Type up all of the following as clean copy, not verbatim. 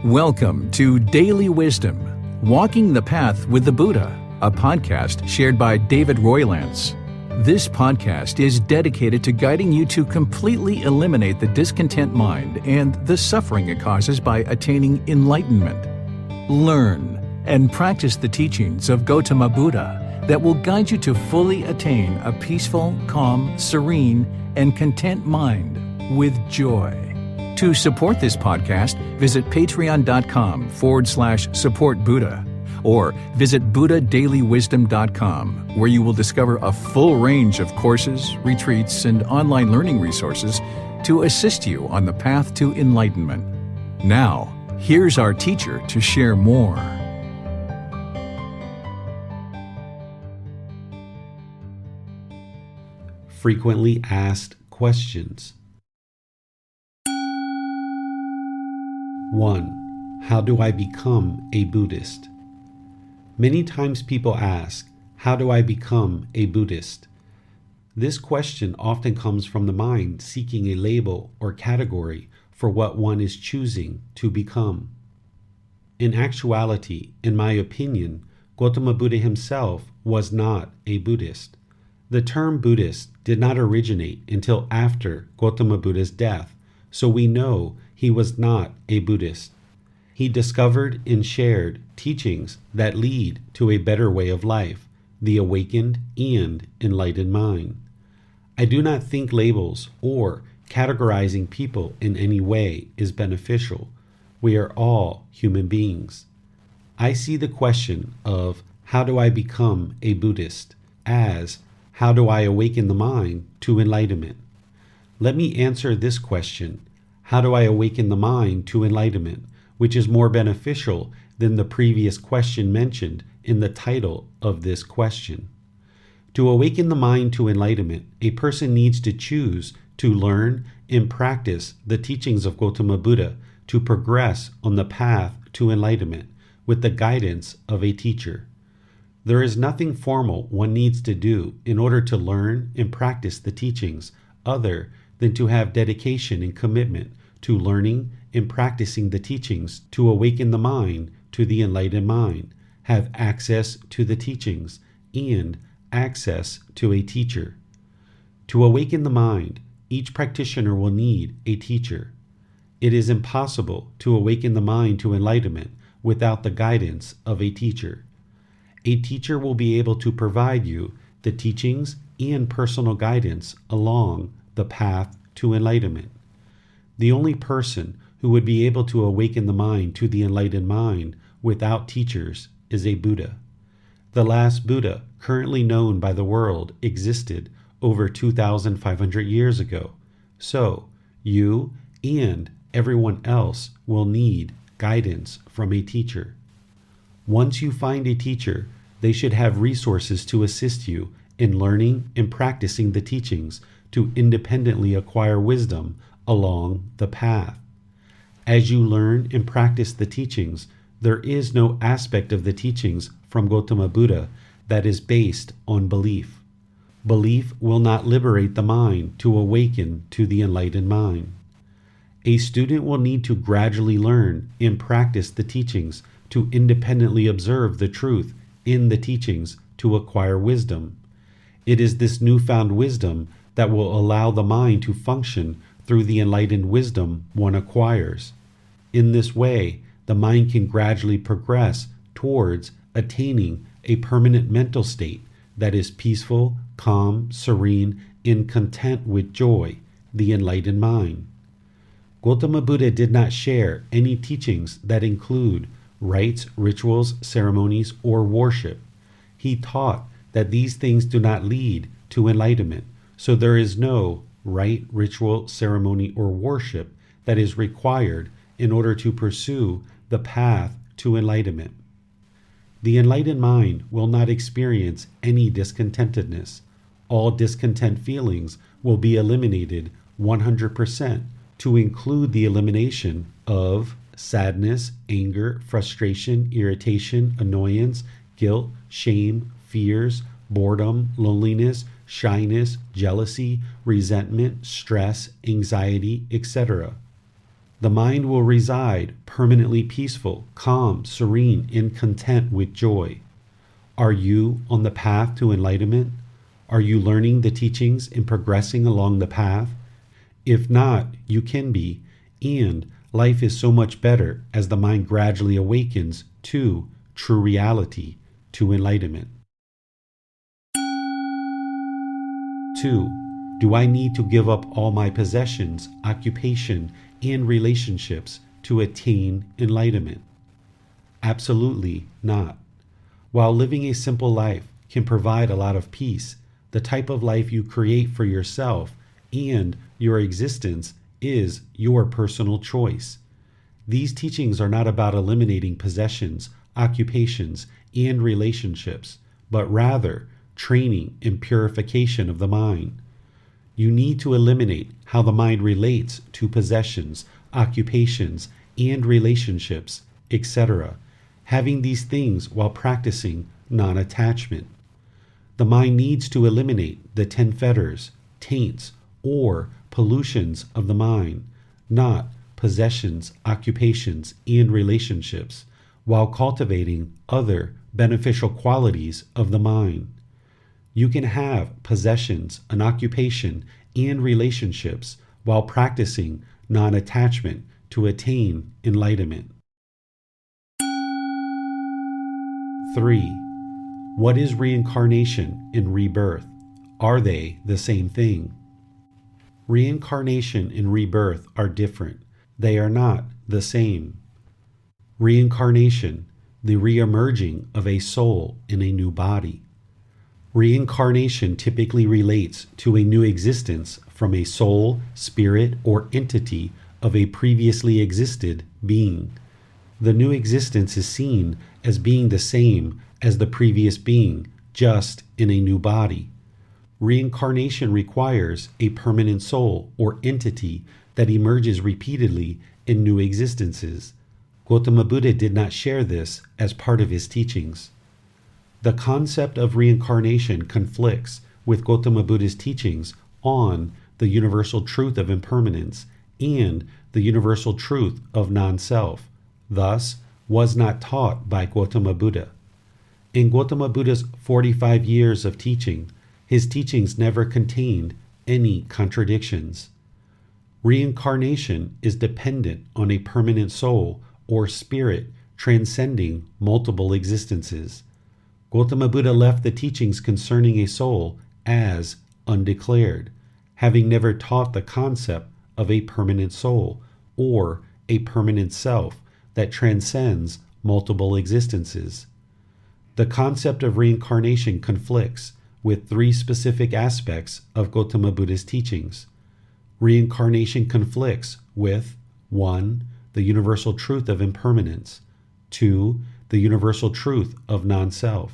Welcome to Daily Wisdom, Walking the Path with the Buddha, a podcast shared by David Roylance. This podcast is dedicated to guiding you to completely eliminate the discontent mind and the suffering it causes by attaining enlightenment. Learn and practice the teachings of Gotama Buddha that will guide you to fully attain a peaceful, calm, serene, and content mind with joy. To support this podcast, visit patreon.com/support Buddha or visit buddhadailywisdom.com, where you will discover a full range of courses, retreats, and online learning resources to assist you on the path to enlightenment. Now, here's our teacher to share more. Frequently asked questions. 1. How do I become a Buddhist? Many times people ask, how do I become a Buddhist? This question often comes from the mind seeking a label or category for what one is choosing to become. In actuality, in my opinion, Gotama Buddha himself was not a Buddhist. The term Buddhist did not originate until after Gotama Buddha's death, so we know he was not a Buddhist. He discovered and shared teachings that lead to a better way of life, the awakened and enlightened mind. I do not think labels or categorizing people in any way is beneficial. We are all human beings. I see the question of how do I become a Buddhist as how do I awaken the mind to enlightenment? Let me answer this question. How do I awaken the mind to enlightenment, which is more beneficial than the previous question mentioned in the title of this question? To awaken the mind to enlightenment, a person needs to choose to learn and practice the teachings of Gotama Buddha to progress on the path to enlightenment with the guidance of a teacher. There is nothing formal one needs to do in order to learn and practice the teachings other than to have dedication and commitment to learning and practicing the teachings to awaken the mind to the enlightened mind, have access to the teachings, and access to a teacher. To awaken the mind, each practitioner will need a teacher. It is impossible to awaken the mind to enlightenment without the guidance of a teacher. A teacher will be able to provide you the teachings and personal guidance along the path to enlightenment. The only person who would be able to awaken the mind to the enlightened mind without teachers is a Buddha. The last Buddha currently known by the world existed over 2,500 years ago. So, you and everyone else will need guidance from a teacher. Once you find a teacher, they should have resources to assist you in learning and practicing the teachings to independently acquire wisdom along the path. As you learn and practice the teachings, there is no aspect of the teachings from Gotama Buddha that is based on belief. Belief will not liberate the mind to awaken to the enlightened mind. A student will need to gradually learn and practice the teachings to independently observe the truth in the teachings to acquire wisdom. It is this newfound wisdom that will allow the mind to function through the enlightened wisdom one acquires. In this way, the mind can gradually progress towards attaining a permanent mental state that is peaceful, calm, serene, and content with joy, the enlightened mind. Gotama Buddha did not share any teachings that include rites, rituals, ceremonies, or worship. He taught that these things do not lead to enlightenment, so there is no rite, ritual, ceremony, or worship that is required in order to pursue the path to enlightenment. The enlightened mind will not experience any discontentedness. All discontent feelings will be eliminated 100% to include the elimination of sadness, anger, frustration, irritation, annoyance, guilt, shame, fears, boredom, loneliness, shyness, jealousy, resentment, stress, anxiety, etc. The mind will reside permanently peaceful, calm, serene, and content with joy. Are you on the path to enlightenment? Are you learning the teachings and progressing along the path? If not, you can be, and life is so much better as the mind gradually awakens to true reality, to enlightenment. 2. Do I need to give up all my possessions, occupation, and relationships to attain enlightenment? Absolutely not. While living a simple life can provide a lot of peace, the type of life you create for yourself and your existence is your personal choice. These teachings are not about eliminating possessions, occupations, and relationships, but rather training and purification of the mind. You need to eliminate how the mind relates to possessions, occupations, and relationships, etc., having these things while practicing non-attachment. The mind needs to eliminate the 10 fetters, taints, or pollutions of the mind, not possessions, occupations, and relationships, while cultivating other beneficial qualities of the mind. You can have possessions, an occupation, and relationships while practicing non-attachment to attain enlightenment. 3. What is reincarnation and rebirth? Are they the same thing? Reincarnation and rebirth are different. They are not the same. Reincarnation, the re-emerging of a soul in a new body. Reincarnation typically relates to a new existence from a soul, spirit, or entity of a previously existed being. The new existence is seen as being the same as the previous being, just in a new body. Reincarnation requires a permanent soul or entity that emerges repeatedly in new existences. Gotama Buddha did not share this as part of his teachings. The concept of reincarnation conflicts with Gotama Buddha's teachings on the universal truth of impermanence and the universal truth of non-self, thus was not taught by Gotama Buddha. In Gotama Buddha's 45 years of teaching, his teachings never contained any contradictions. Reincarnation is dependent on a permanent soul or spirit transcending multiple existences. Gotama Buddha left the teachings concerning a soul as undeclared, having never taught the concept of a permanent soul or a permanent self that transcends multiple existences. The concept of reincarnation conflicts with 3 specific aspects of Gotama Buddha's teachings. Reincarnation conflicts with 1. The universal truth of impermanence, 2. The universal truth of non-self,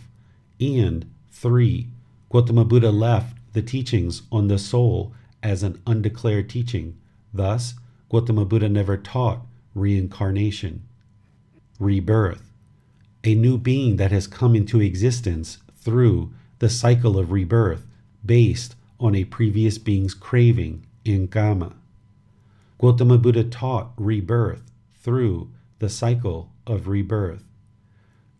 and 3. Gotama Buddha left the teachings on the soul as an undeclared teaching. Thus, Gotama Buddha never taught reincarnation. Rebirth, a new being that has come into existence through the cycle of rebirth based on a previous being's craving in kama. Gotama Buddha taught rebirth through the cycle of rebirth.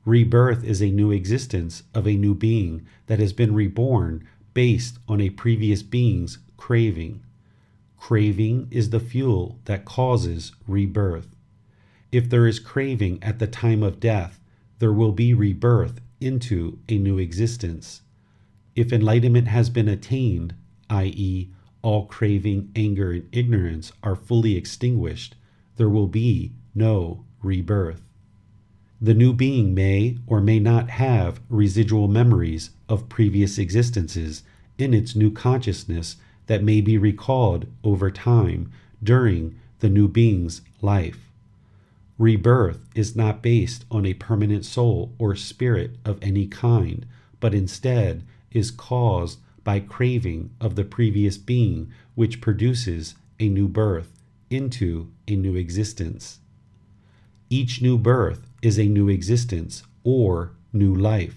Rebirth is a new existence of a new being that has been reborn based on a previous being's craving. Craving is the fuel that causes rebirth. If there is craving at the time of death, there will be rebirth into a new existence. If enlightenment has been attained, i.e., all craving, anger, and ignorance are fully extinguished, there will be no rebirth. The new being may or may not have residual memories of previous existences in its new consciousness that may be recalled over time during the new being's life. Rebirth is not based on a permanent soul or spirit of any kind, but instead is caused by craving of the previous being, which produces a new birth into a new existence. Each new birth is a new existence or new life.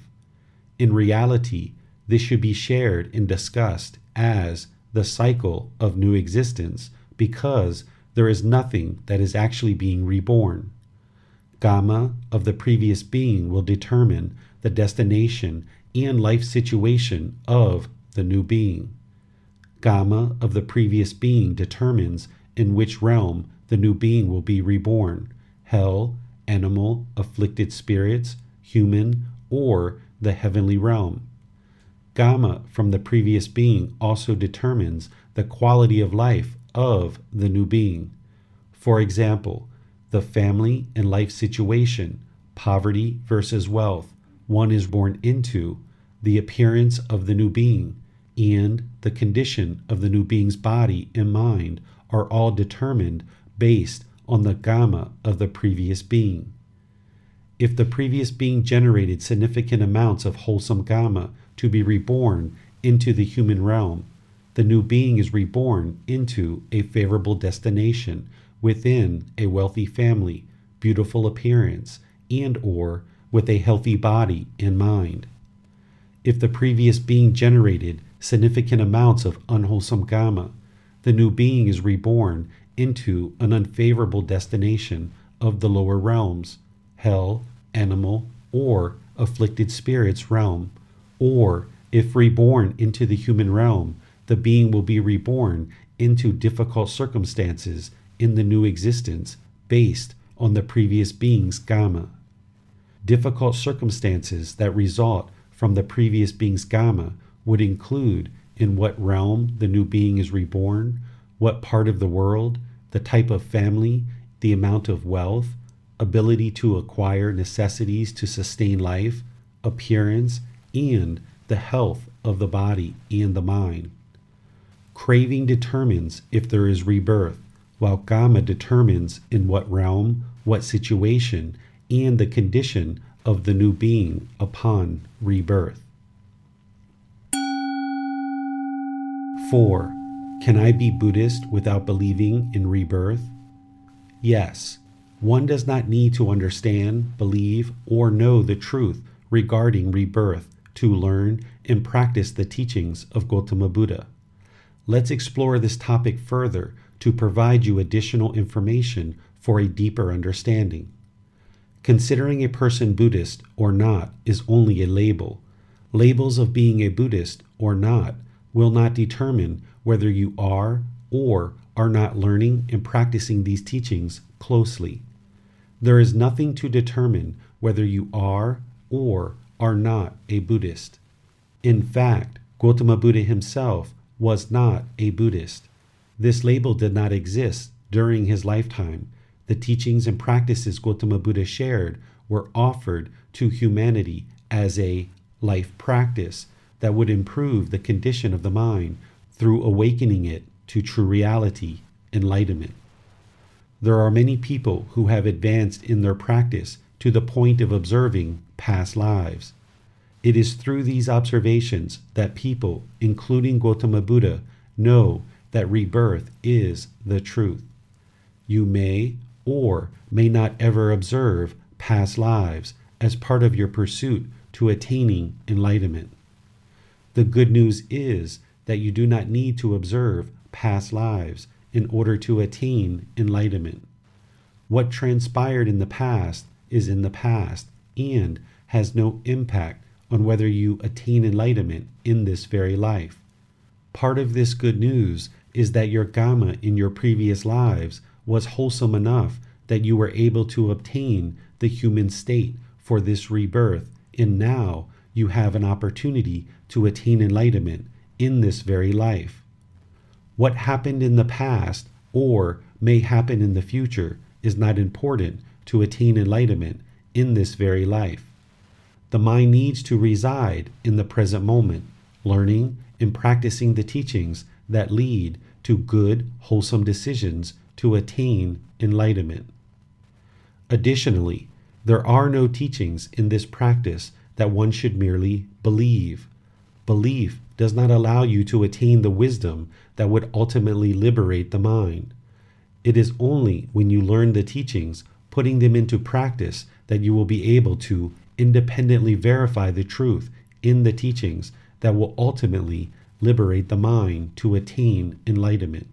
In reality, this should be shared and discussed as the cycle of new existence because there is nothing that is actually being reborn. Gama of the previous being will determine the destination and life situation of the new being. Gama of the previous being determines in which realm the new being will be reborn: hell, animal, afflicted spirits, human, or the heavenly realm. Gama from the previous being also determines the quality of life of the new being. For example, the family and life situation, poverty versus wealth, one is born into, the appearance of the new being, and the condition of the new being's body and mind are all determined based on the Gama of the previous being. If the previous being generated significant amounts of wholesome Gama to be reborn into the human realm, the new being is reborn into a favorable destination within a wealthy family, beautiful appearance, and/or with a healthy body and mind. If the previous being generated significant amounts of unwholesome Gama, the new being is reborn into an unfavorable destination of the lower realms, hell, animal, or afflicted spirits realm. Or, if reborn into the human realm, the being will be reborn into difficult circumstances in the new existence based on the previous being's Gama. Difficult circumstances that result from the previous being's Gama would include in what realm the new being is reborn, what part of the world, the type of family, the amount of wealth, ability to acquire necessities to sustain life, appearance, and the health of the body and the mind. Craving determines if there is rebirth, while Gama determines in what realm, what situation, and the condition of the new being upon rebirth. 4. Can I be Buddhist without believing in rebirth? Yes. One does not need to understand, believe, or know the truth regarding rebirth to learn and practice the teachings of Gotama Buddha. Let's explore this topic further to provide you additional information for a deeper understanding. Considering a person Buddhist or not is only a label. Labels of being a Buddhist or not will not determine whether you are or are not learning and practicing these teachings closely. There is nothing to determine whether you are or are not a Buddhist. In fact, Gotama Buddha himself was not a Buddhist. This label did not exist during his lifetime. The teachings and practices Gotama Buddha shared were offered to humanity as a life practice that would improve the condition of the mind through awakening it to true reality, enlightenment. There are many people who have advanced in their practice to the point of observing past lives. It is through these observations that people, including Gotama Buddha, know that rebirth is the truth. You may or may not ever observe past lives as part of your pursuit to attaining enlightenment. The good news is that you do not need to observe past lives in order to attain enlightenment. What transpired in the past is in the past and has no impact on whether you attain enlightenment in this very life. Part of this good news is that your Gama in your previous lives was wholesome enough that you were able to obtain the human state for this rebirth, and now you have an opportunity to attain enlightenment in this very life. What happened in the past or may happen in the future is not important to attain enlightenment in this very life. The mind needs to reside in the present moment, learning and practicing the teachings that lead to good, wholesome decisions to attain enlightenment. Additionally, there are no teachings in this practice that one should merely believe. Belief does not allow you to attain the wisdom that would ultimately liberate the mind. It is only when you learn the teachings, putting them into practice, that you will be able to independently verify the truth in the teachings that will ultimately liberate the mind to attain enlightenment.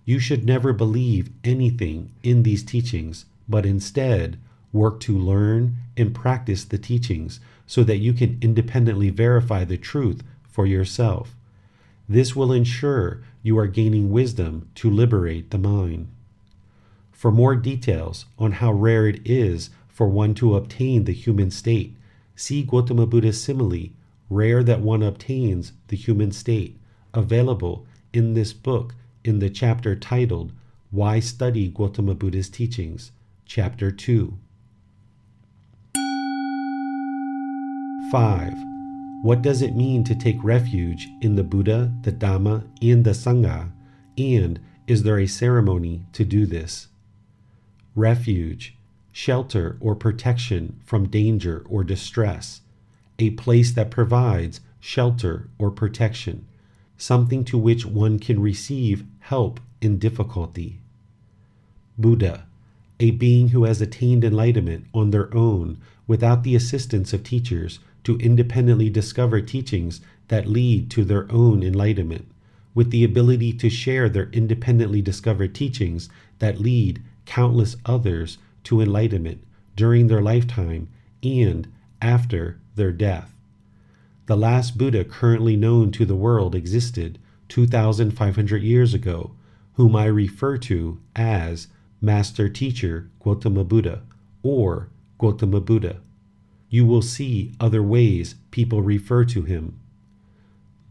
You should never believe anything in these teachings, but instead work to learn and practice the teachings so that you can independently verify the truth for yourself. This will ensure you are gaining wisdom to liberate the mind. For more details on how rare it is for one to obtain the human state, see Gotama Buddha's simile, Rare That One Obtains the Human State, available in this book in the chapter titled Why Study Gotama Buddha's Teachings, Chapter 2. 5. What does it mean to take refuge in the Buddha, the Dhamma, and the Sangha, and is there a ceremony to do this? Refuge, shelter or protection from danger or distress, a place that provides shelter or protection, something to which one can receive help in difficulty. Buddha, a being who has attained enlightenment on their own without the assistance of teachers to independently discover teachings that lead to their own enlightenment, with the ability to share their independently discovered teachings that lead countless others to enlightenment during their lifetime and after their death. The last Buddha currently known to the world existed 2,500 years ago, whom I refer to as Master Teacher Gotama Buddha or Gotama Buddha. You will see other ways people refer to him.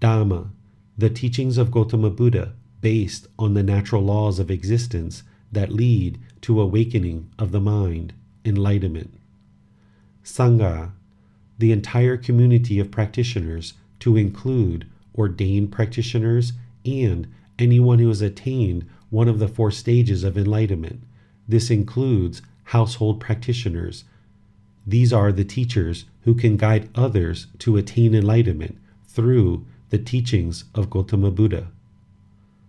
Dhamma, the teachings of Gotama Buddha based on the natural laws of existence that lead to awakening of the mind, enlightenment. Sangha, the entire community of practitioners to include ordained practitioners and anyone who has attained one of the 4 stages of enlightenment. This includes household practitioners. These are the teachers who can guide others to attain enlightenment through the teachings of Gotama Buddha.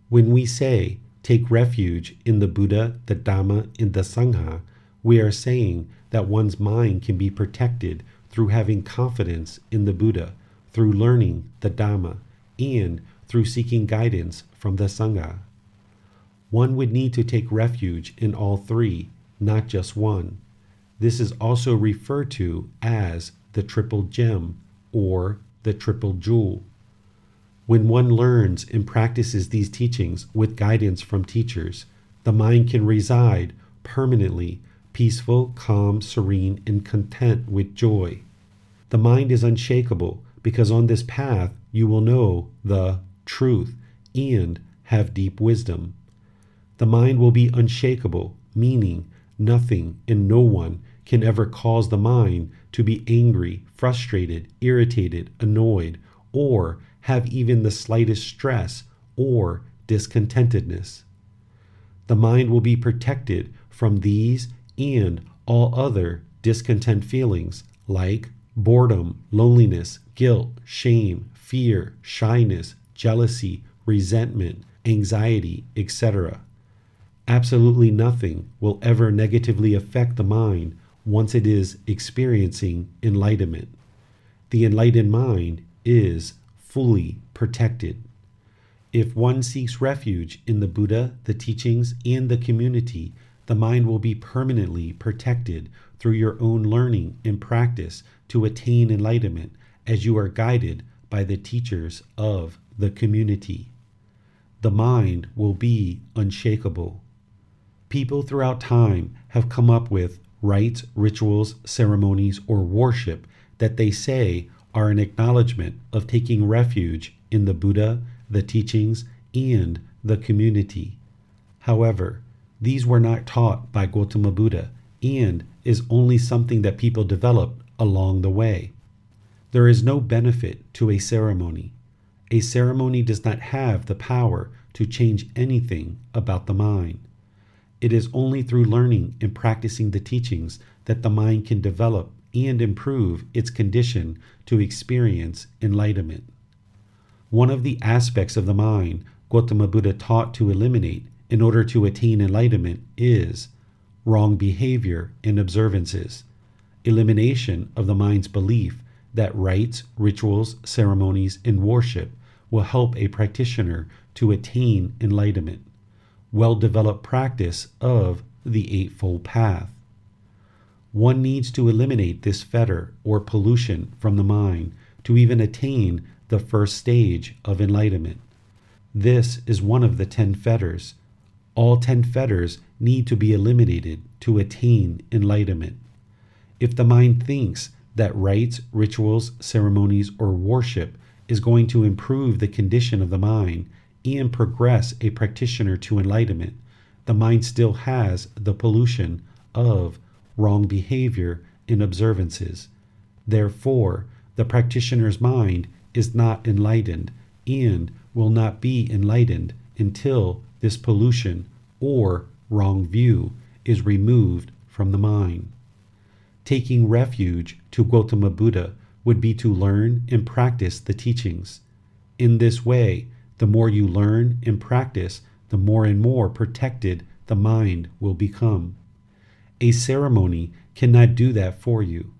When we say, take refuge in the Buddha, the Dhamma, and the Sangha, we are saying that one's mind can be protected through having confidence in the Buddha, through learning the Dhamma, and through seeking guidance from the Sangha. One would need to take refuge in all 3, not just one. This is also referred to as the triple gem or the triple jewel. When one learns and practices these teachings with guidance from teachers, the mind can reside permanently peaceful, calm, serene, and content with joy. The mind is unshakable because on this path you will know the truth and have deep wisdom. The mind will be unshakable, meaning nothing and no one can ever cause the mind to be angry, frustrated, irritated, annoyed, or have even the slightest stress or discontentedness. The mind will be protected from these and all other discontent feelings like boredom, loneliness, guilt, shame, fear, shyness, jealousy, resentment, anxiety, etc. Absolutely nothing will ever negatively affect the mind once it is experiencing enlightenment. The enlightened mind is fully protected. If one seeks refuge in the Buddha, the teachings, and the community, the mind will be permanently protected through your own learning and practice to attain enlightenment as you are guided by the teachers of the community. The mind will be unshakable. People throughout time have come up with rites, rituals, ceremonies, or worship that they say are an acknowledgement of taking refuge in the Buddha, the teachings, and the community. However, these were not taught by Gotama Buddha and is only something that people developed along the way. There is no benefit to a ceremony. A ceremony does not have the power to change anything about the mind. It is only through learning and practicing the teachings that the mind can develop and improve its condition to experience enlightenment. One of the aspects of the mind Gotama Buddha taught to eliminate in order to attain enlightenment is wrong behavior and observances, elimination of the mind's belief that rites, rituals, ceremonies, and worship will help a practitioner to attain enlightenment. well-developed practice of the Eightfold Path. One needs to eliminate this fetter or pollution from the mind to even attain the first stage of enlightenment. This is one of the 10 fetters. All 10 fetters need to be eliminated to attain enlightenment. If the mind thinks that rites, rituals, ceremonies, or worship is going to improve the condition of the mind and progress a practitioner to enlightenment, the mind still has the pollution of wrong behavior in observances. Therefore, the practitioner's mind is not enlightened and will not be enlightened until this pollution or wrong view is removed from the mind. Taking refuge to Gotama Buddha would be to learn and practice the teachings. In this way, the more you learn and practice, the more and more protected the mind will become. A ceremony cannot do that for you.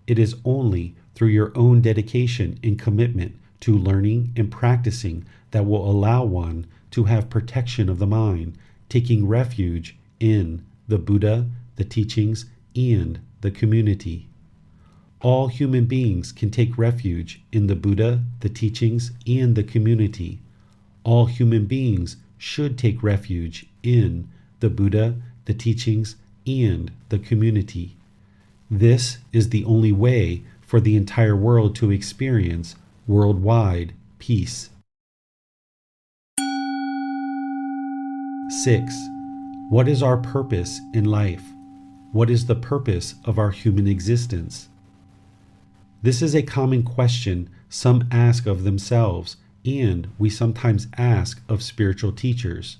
It is only through your own dedication and commitment to learning and practicing that will allow one to have protection of the mind, taking refuge in the Buddha, the teachings, and the community. All human beings can take refuge in the Buddha, the teachings, and the community. All human beings should take refuge in the Buddha, the teachings, and the community. This is the only way for the entire world to experience worldwide peace. 6. What is our purpose in life? What is the purpose of our human existence? This is a common question some ask of themselves, and we sometimes ask of spiritual teachers.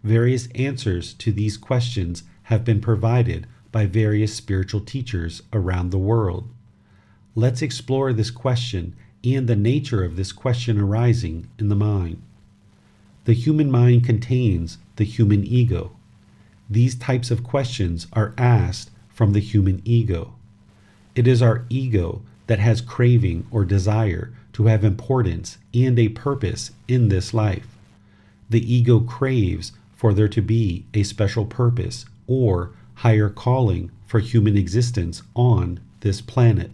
Various answers to these questions have been provided by various spiritual teachers around the world. Let's explore this question and the nature of this question arising in the mind. The human mind contains the human ego. These types of questions are asked from the human ego. It is our ego that has craving or desire to have importance and a purpose in this life. The ego craves for there to be a special purpose or higher calling for human existence on this planet.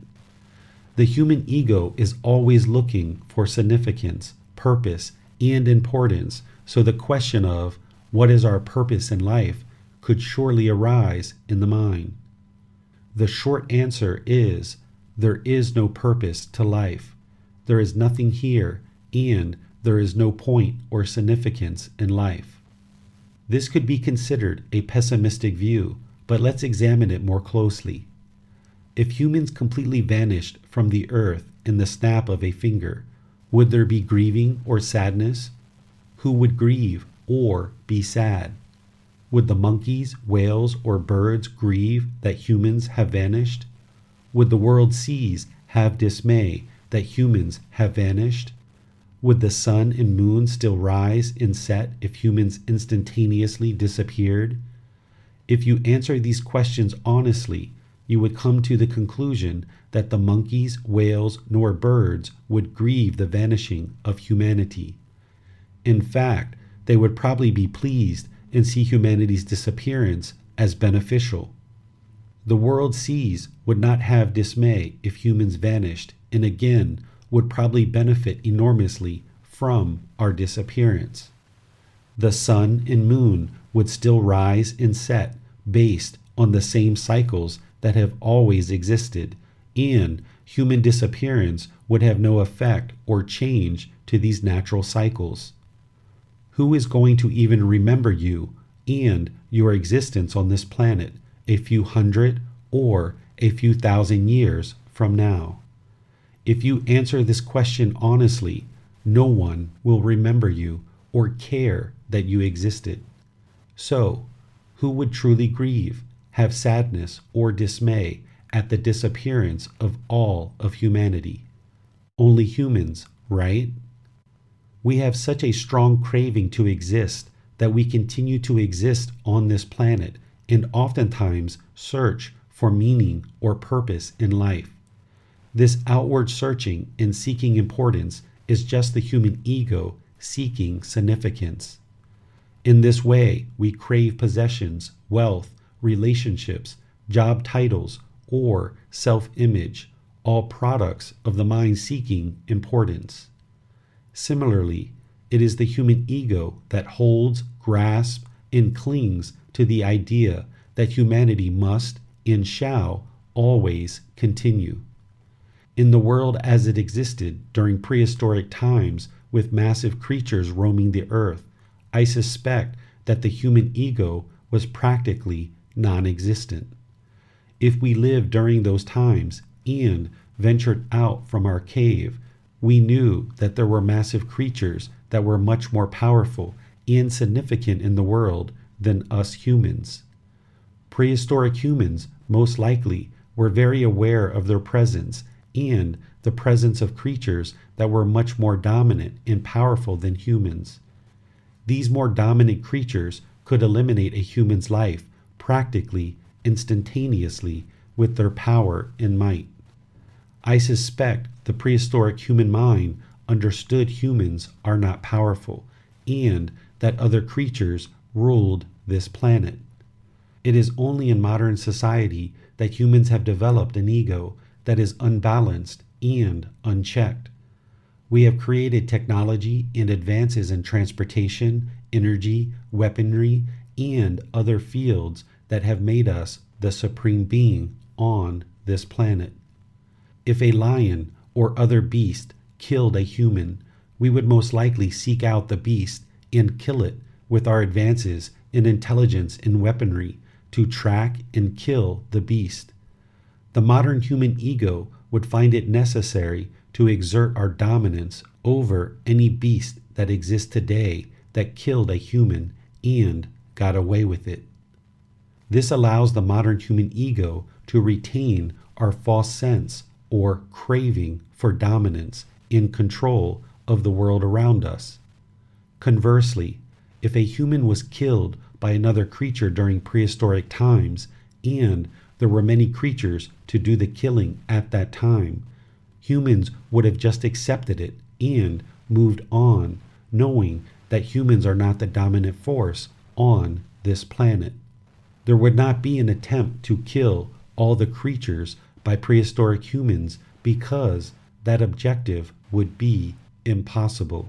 The human ego is always looking for significance, purpose, and importance, so the question of what is our purpose in life could surely arise in the mind. The short answer is there is no purpose to life. There is nothing here, and there is no point or significance in life. This could be considered a pessimistic view, but let's examine it more closely. If humans completely vanished from the earth in the snap of a finger, would there be grieving or sadness? Who would grieve or be sad? Would the monkeys, whales, or birds grieve that humans have vanished? Would the world seas have dismay that humans have vanished? Would the sun and moon still rise and set if humans instantaneously disappeared? If you answer these questions honestly, you would come to the conclusion that the monkeys, whales, nor birds would grieve the vanishing of humanity. In fact, they would probably be pleased and see humanity's disappearance as beneficial. The world seas would not have dismay if humans vanished, and again would probably benefit enormously from our disappearance. The sun and moon would still rise and set based on the same cycles that have always existed, and human disappearance would have no effect or change to these natural cycles. Who is going to even remember you and your existence on this planet a few hundred or a few thousand years from now? If you answer this question honestly, no one will remember you or care that you existed. So, who would truly grieve, have sadness or dismay at the disappearance of all of humanity? Only humans, right? We have such a strong craving to exist that we continue to exist on this planet and oftentimes search for meaning or purpose in life. This outward searching and seeking importance is just the human ego seeking significance. In this way, we crave possessions, wealth, relationships, job titles, or self-image, all products of the mind seeking importance. Similarly, it is the human ego that holds, grasps, and clings to the idea that humanity must and shall always continue. In the world as it existed during prehistoric times with massive creatures roaming the earth, I suspect that the human ego was practically non-existent. If we lived during those times and ventured out from our cave, we knew that there were massive creatures that were much more powerful and significant in the world than us humans. Prehistoric humans, most likely, were very aware of their presence and the presence of creatures that were much more dominant and powerful than humans. These more dominant creatures could eliminate a human's life practically instantaneously with their power and might. I suspect the prehistoric human mind understood humans are not powerful and that other creatures ruled this planet. It is only in modern society that humans have developed an ego that is unbalanced and unchecked. We have created technology and advances in transportation, energy, weaponry, and other fields that have made us the supreme being on this planet. If a lion or other beast killed a human, we would most likely seek out the beast and kill it with our advances in intelligence and weaponry to track and kill the beast. The modern human ego would find it necessary to exert our dominance over any beast that exists today that killed a human and got away with it. This allows the modern human ego to retain our false sense or craving for dominance and control of the world around us. Conversely, if a human was killed by another creature during prehistoric times and there were many creatures to do the killing at that time, humans would have just accepted it and moved on, knowing that humans are not the dominant force on this planet. There would not be an attempt to kill all the creatures by prehistoric humans because that objective would be impossible.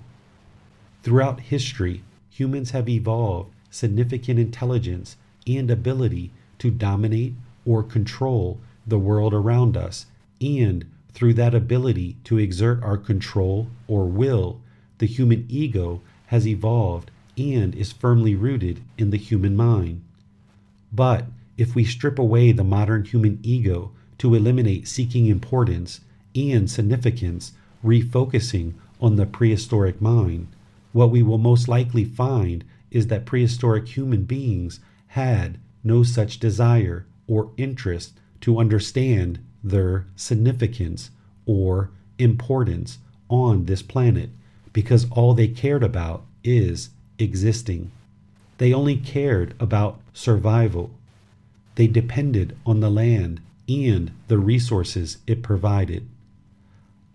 Throughout history, humans have evolved significant intelligence and ability to dominate or control the world around us, and through that ability to exert our control or will, the human ego has evolved and is firmly rooted in the human mind. But if we strip away the modern human ego to eliminate seeking importance and significance, refocusing on the prehistoric mind, what we will most likely find is that prehistoric human beings had no such desire or interest to understand their significance or importance on this planet, because all they cared about is existing. They only cared about survival. They depended on the land and the resources it provided.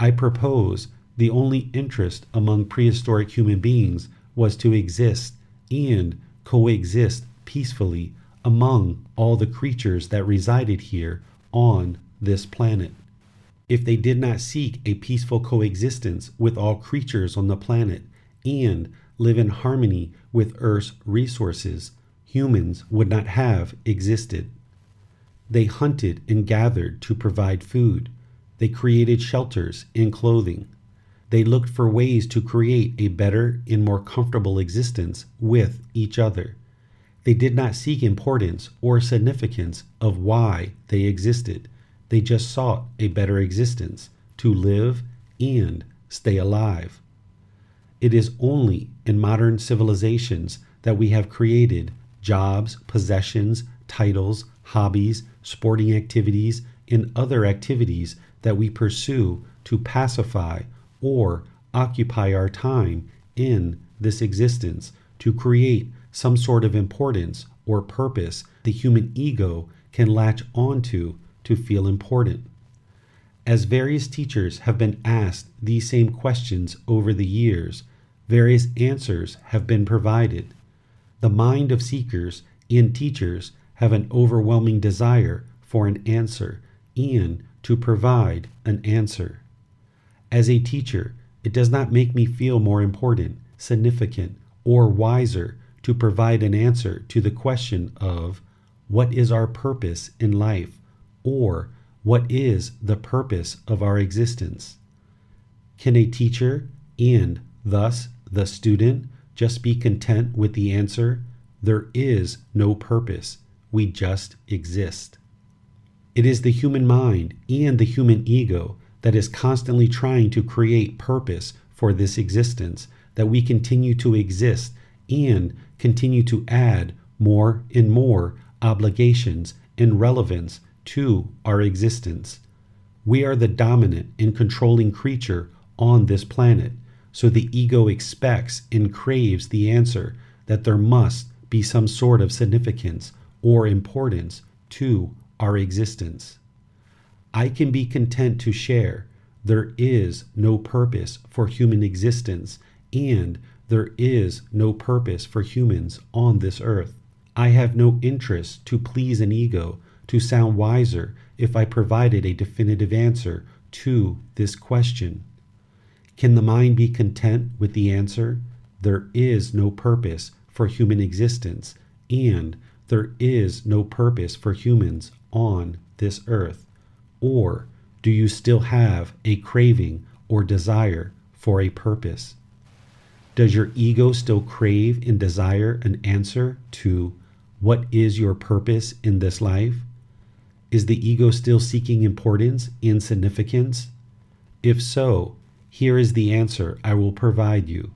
I propose the only interest among prehistoric human beings was to exist and coexist peacefully among all the creatures that resided here on this planet. If they did not seek a peaceful coexistence with all creatures on the planet and live in harmony with Earth's resources, humans would not have existed. They hunted and gathered to provide food. They created shelters and clothing. They looked for ways to create a better and more comfortable existence with each other. They did not seek importance or significance of why they existed. They just sought a better existence to live and stay alive. It is only in modern civilizations that we have created jobs, possessions, titles, hobbies, sporting activities, and other activities that we pursue to pacify or occupy our time in this existence to create some sort of importance or purpose the human ego can latch onto to feel important. As various teachers have been asked these same questions over the years, various answers have been provided. The mind of seekers and teachers have an overwhelming desire for an answer and to provide an answer. As a teacher, it does not make me feel more important, significant, or wiser to provide an answer to the question of what is our purpose in life, or what is the purpose of our existence. Can a teacher, and thus the student, just be content with the answer, there is no purpose, we just exist? It is the human mind and the human ego that is constantly trying to create purpose for this existence, that we continue to exist and continue to add more and more obligations and relevance to our existence. We are the dominant and controlling creature on this planet, so the ego expects and craves the answer that there must be some sort of significance or importance to our existence. I can be content to share there is no purpose for human existence, and there is no purpose for humans on this earth. I have no interest to please an ego to sound wiser if I provided a definitive answer to this question. Can the mind be content with the answer, there is no purpose for human existence, and there is no purpose for humans on this earth? Or do you still have a craving or desire for a purpose? Does your ego still crave and desire an answer to what is your purpose in this life? Is the ego still seeking importance and significance? If so, here is the answer I will provide you.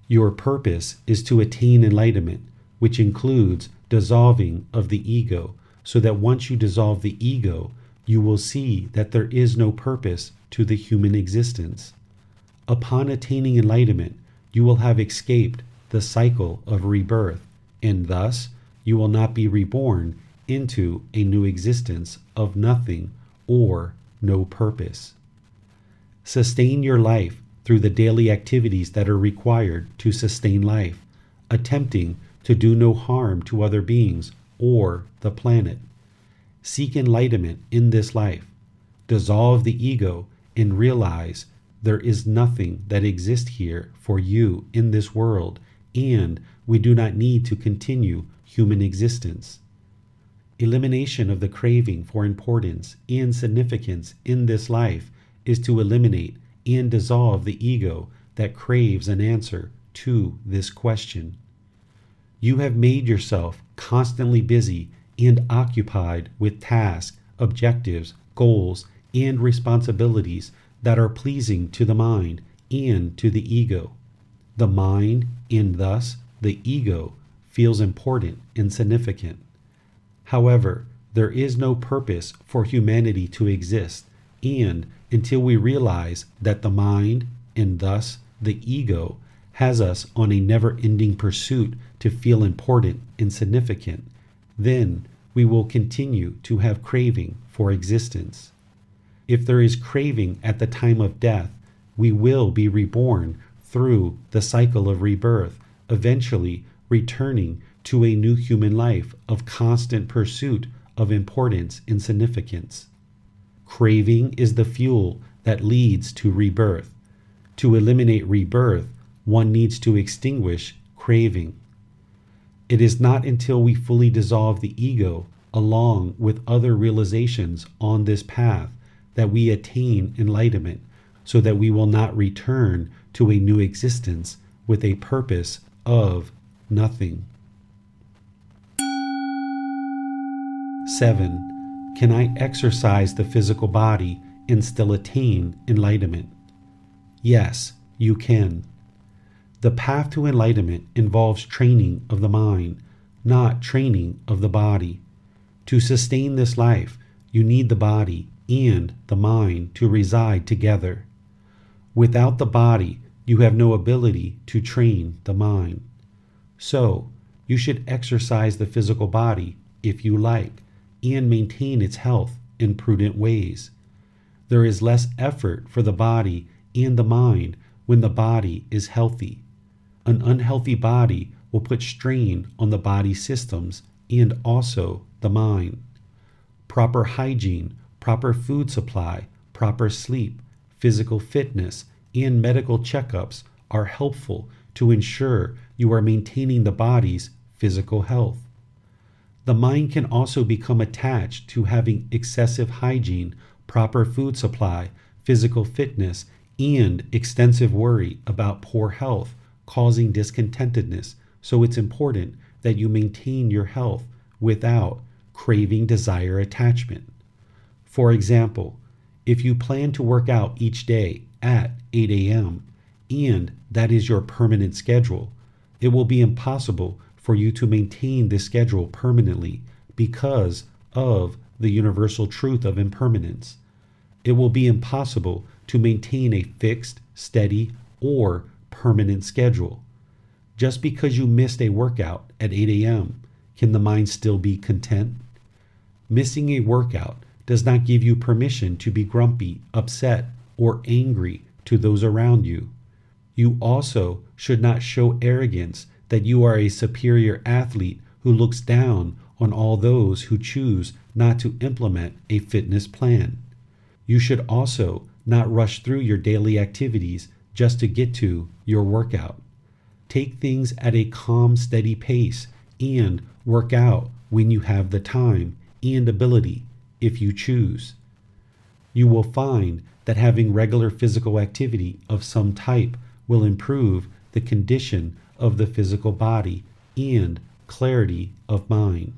Your purpose is to attain enlightenment, which includes dissolving of the ego, so that once you dissolve the ego, you will see that there is no purpose to the human existence. Upon attaining enlightenment, you will have escaped the cycle of rebirth, and thus you will not be reborn into a new existence of nothing or no purpose. Sustain your life through the daily activities that are required to sustain life, attempting to do no harm to other beings or the planet. Seek enlightenment in this life. Dissolve the ego and realize there is nothing that exists here for you in this world, and we do not need to continue human existence. Elimination of the craving for importance and significance in this life is to eliminate and dissolve the ego that craves an answer to this question. You have made yourself constantly busy and occupied with tasks, objectives, goals, and responsibilities that are pleasing to the mind and to the ego. The mind, and thus the ego, feels important and significant. However, there is no purpose for humanity to exist, and until we realize that the mind, and thus the ego, has us on a never-ending pursuit to feel important and significant, then we will continue to have craving for existence. If there is craving at the time of death, we will be reborn through the cycle of rebirth, eventually returning to a new human life of constant pursuit of importance and significance. Craving is the fuel that leads to rebirth. To eliminate rebirth, one needs to extinguish craving. It is not until we fully dissolve the ego, along with other realizations on this path, that we attain enlightenment, so that we will not return to a new existence with a purpose of nothing. 7. Can I exercise the physical body and still attain enlightenment? Yes, you can. The path to enlightenment involves training of the mind, not training of the body. To sustain this life, you need the body and the mind to reside together. Without the body, you have no ability to train the mind. So, you should exercise the physical body if you like, and maintain its health in prudent ways. There is less effort for the body and the mind when the body is healthy. An unhealthy body will put strain on the body systems and also the mind. Proper hygiene, proper food supply, proper sleep, physical fitness, and medical checkups are helpful to ensure you are maintaining the body's physical health. The mind can also become attached to having excessive hygiene, proper food supply, physical fitness, and extensive worry about poor health, causing discontentedness. So it's important that you maintain your health without craving desire attachment. For example, if you plan to work out each day at 8 a.m., and that is your permanent schedule, it will be impossible for you to maintain this schedule permanently because of the universal truth of impermanence. It will be impossible to maintain a fixed, steady, or permanent schedule. Just because you missed a workout at 8 a.m., can the mind still be content? Missing a workout does not give you permission to be grumpy, upset, or angry to those around you. You also should not show arrogance that you are a superior athlete who looks down on all those who choose not to implement a fitness plan. You should also not rush through your daily activities just to get to your workout. Take things at a calm, steady pace and work out when you have the time and ability if you choose. You will find that having regular physical activity of some type will improve the condition of the physical body and clarity of mind.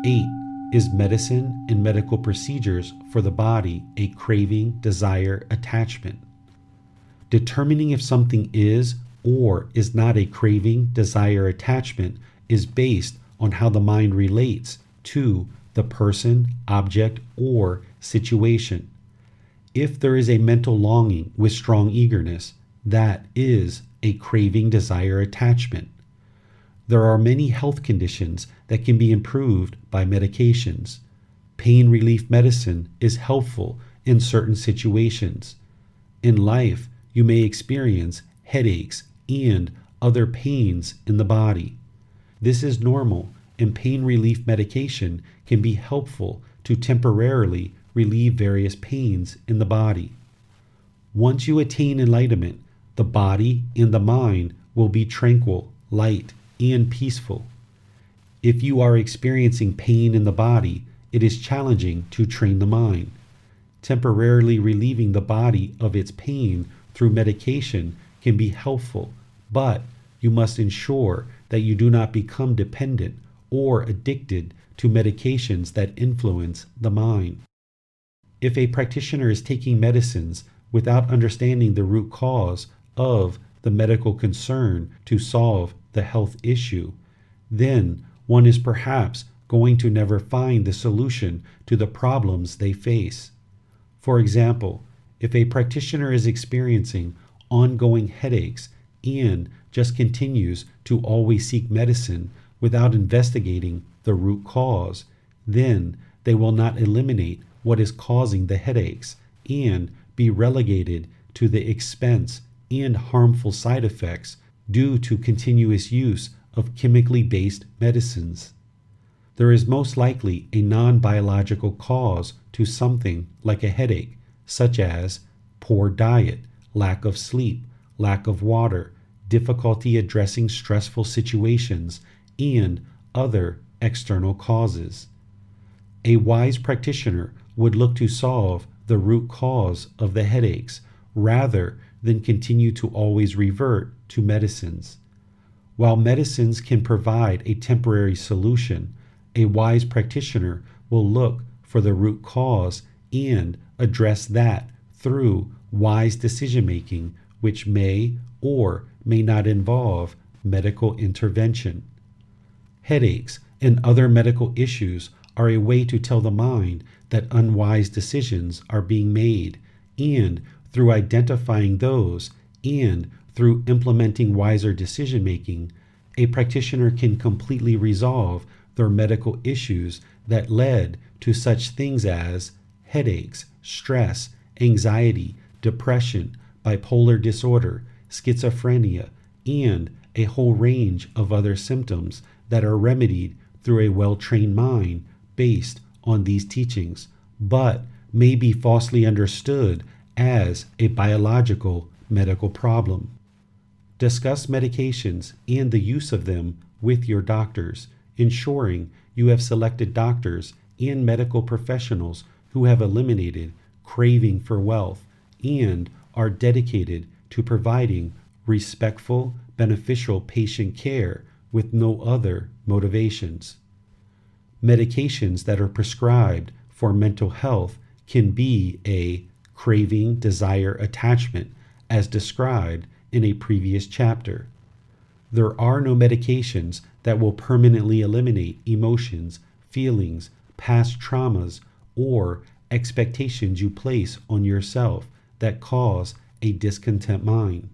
8. Is medicine and medical procedures for the body a craving, desire, attachment? Determining if something is or is not a craving, desire, attachment is based on how the mind relates to the person, object, or situation. If there is a mental longing with strong eagerness, that is a craving, desire, attachment. There are many health conditions that can be improved by medications. Pain relief medicine is helpful in certain situations. In life, you may experience headaches and other pains in the body. This is normal, and pain relief medication can be helpful to temporarily relieve various pains in the body. Once you attain enlightenment, the body and the mind will be tranquil, light, and peaceful. If you are experiencing pain in the body, it is challenging to train the mind. Temporarily relieving the body of its pain through medication can be helpful, but you must ensure that you do not become dependent or addicted to medications that influence the mind. If a practitioner is taking medicines without understanding the root cause of the medical concern to solve the health issue, then one is perhaps going to never find the solution to the problems they face. For example, if a practitioner is experiencing ongoing headaches and just continues to always seek medicine without investigating the root cause, then they will not eliminate what is causing the headaches and be relegated to the expense and harmful side effects due to continuous use of chemically based medicines. There is most likely a non-biological cause to something like a headache, such as poor diet, lack of sleep, lack of water, difficulty addressing stressful situations, and other external causes. A wise practitioner would look to solve the root cause of the headaches rather than continue to always revert to medicines. While medicines can provide a temporary solution, a wise practitioner will look for the root cause and address that through wise decision-making, which may or may not involve medical intervention. Headaches and other medical issues are a way to tell the mind that unwise decisions are being made, and through identifying those and through implementing wiser decision-making, a practitioner can completely resolve their medical issues that led to such things as headaches, stress, anxiety, depression, bipolar disorder, schizophrenia, and a whole range of other symptoms that are remedied through a well-trained mind based on these teachings, but may be falsely understood as a biological medical problem. Discuss medications and the use of them with your doctors, ensuring you have selected doctors and medical professionals who have eliminated craving for wealth and are dedicated to providing respectful, beneficial patient care with no other motivations. Medications that are prescribed for mental health can be a craving, desire, attachment, as described in a previous chapter. There are no medications that will permanently eliminate emotions, feelings, past traumas, or expectations you place on yourself that cause a discontent mind.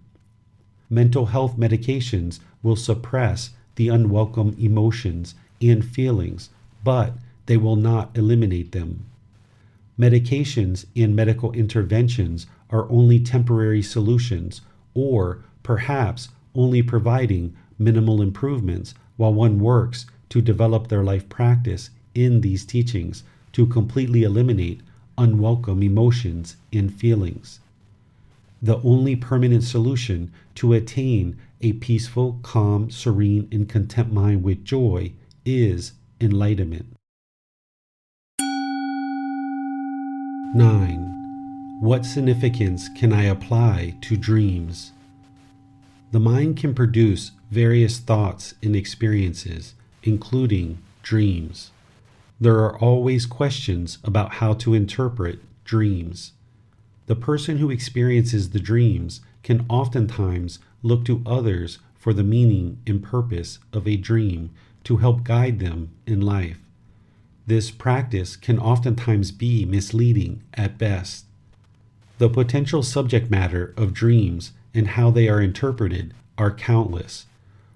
Mental health medications will suppress the unwelcome emotions and feelings, but they will not eliminate them. Medications and medical interventions are only temporary solutions, or perhaps only providing minimal improvements while one works to develop their life practice in these teachings to completely eliminate unwelcome emotions and feelings. The only permanent solution to attain a peaceful, calm, serene, and content mind with joy is enlightenment. 9. What significance can I apply to dreams? The mind can produce various thoughts and experiences, including dreams. There are always questions about how to interpret dreams. The person who experiences the dreams can oftentimes look to others for the meaning and purpose of a dream to help guide them in life. This practice can oftentimes be misleading at best. The potential subject matter of dreams and how they are interpreted are countless.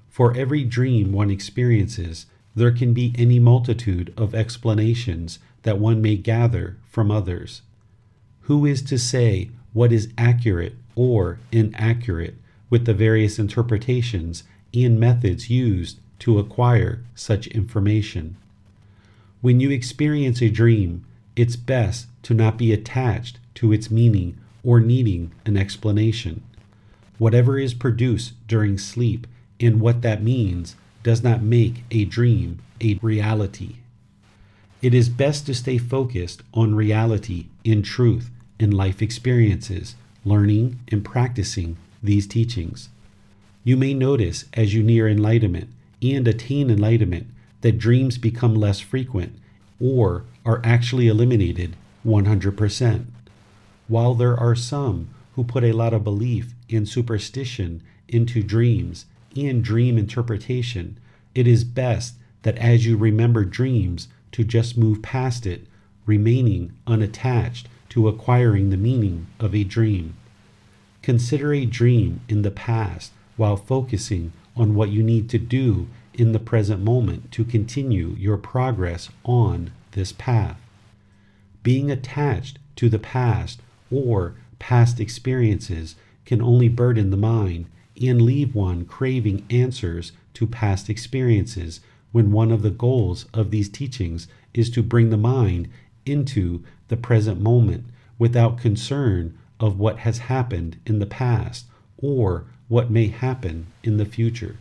For every dream one experiences, there can be any multitude of explanations that one may gather from others. Who is to say what is accurate or inaccurate with the various interpretations and methods used to acquire such information? When you experience a dream, it's best to not be attached to its meaning or needing an explanation. Whatever is produced during sleep and what that means does not make a dream a reality. It is best to stay focused on reality in truth in life experiences, learning and practicing these teachings. You may notice as you near enlightenment and attain enlightenment that dreams become less frequent or are actually eliminated 100%. While there are some who put a lot of belief and superstition into dreams and dream interpretation, it is best that as you remember dreams to just move past it, remaining unattached to acquiring the meaning of a dream. Consider a dream in the past while focusing on what you need to do in the present moment to continue your progress on this path. Being attached to the past or past experiences can only burden the mind and leave one craving answers to past experiences when one of the goals of these teachings is to bring the mind into the present moment without concern of what has happened in the past or what may happen in the future.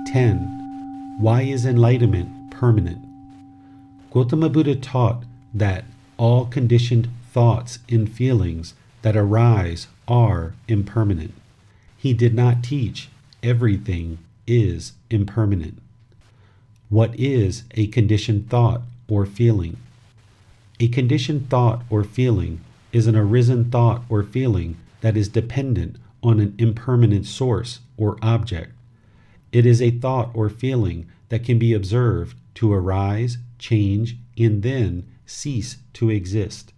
10. Why is enlightenment permanent? Gotama Buddha taught that all conditioned thoughts and feelings that arise are impermanent. He did not teach everything is impermanent. What is a conditioned thought or feeling? A conditioned thought or feeling is an arisen thought or feeling that is dependent on an impermanent source or object. It is a thought or feeling that can be observed to arise, change, and then cease to exist.